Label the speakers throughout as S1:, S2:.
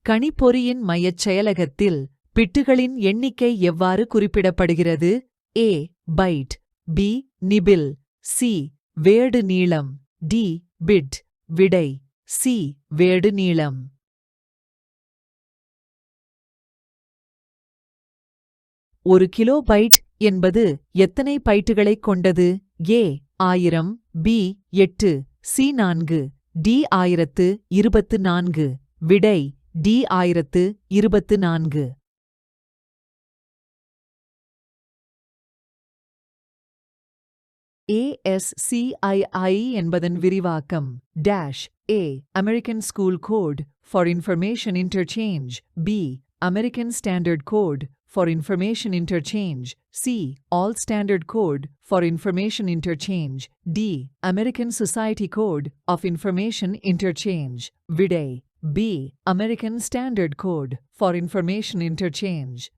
S1: கணிப்பொறியின் மையச் செயலகத்தில் பிட்டுகளின் எண்ணிக்கை எவ்வாறு குறிப்பிடப்படுகிறது? A. பைட். B. நிபில். C. வேடு நீளம். D. பிட். விடை C. வேடு நீளம். ஒரு கிலோபைட் என்பது எத்தனை பைட்டுகளைக் கொண்டது? A. 1000. B. 8. C. 4. D. 1024. விடை D. 1024. ASCII என்பதன் விரிவாக்கம். Dash. A. American School Code for Information Interchange. B. American Standard Code for Information Interchange. C. All Standard Code for Information Interchange. D. American Society Code of Information Interchange. விடை B. American Standard Code for Information Interchange.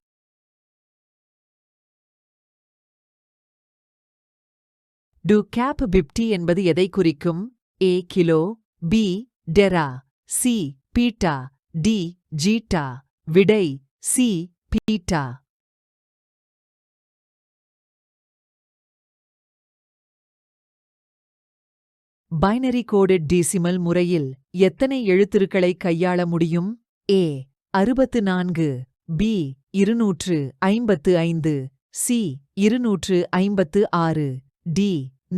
S1: Do cap 50 என்பது எதை குறிக்கும்? A. Kilo. B. Tera. C. Peta. D. Zeta. விடை C. Peta. Binary coded decimal முறையில் எத்தனை எழுத்துருக்களை கையாள முடியும்? A. 64. B. 255. C. 256. D.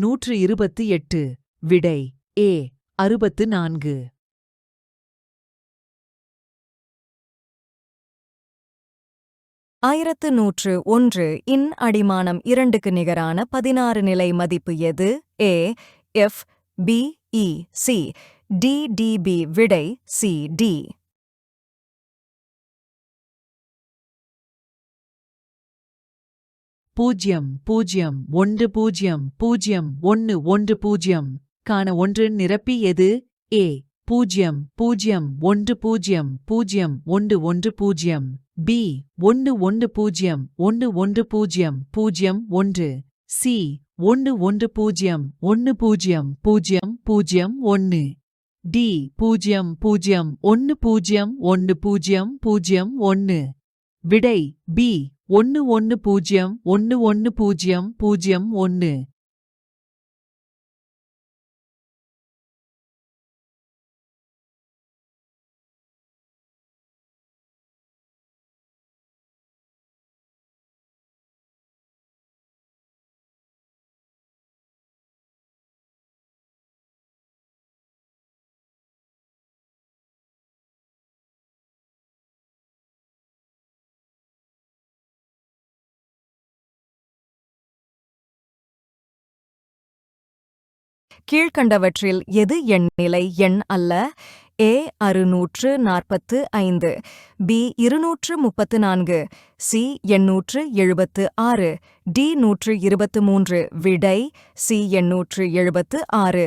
S1: 128. விடை A. 64.
S2: ஆயிரத்து 101 இன் அடிமானம் 2க்கு நிகரான 16 நிலை மதிப்பு எது? A. F. B. E. C. D. DB. விடை C. D.
S1: பூஜ்யம் 0.0.0.1.1.0 காண 1 நிரப்பி எது? A. 0.0.0.1.1.0. B. 1.1.0.1.1.0.1. C. 1.1.0.1.0.0.1. D. 0.0.1.1.0.1. விடை B. 1.1.0.1.1.0.1.
S2: கீழ்க்கண்டவற்றில் எது எண்ணிலை எண் அல்ல? A. 645. B. 234. C. 876. D. 123. விடை C. 876.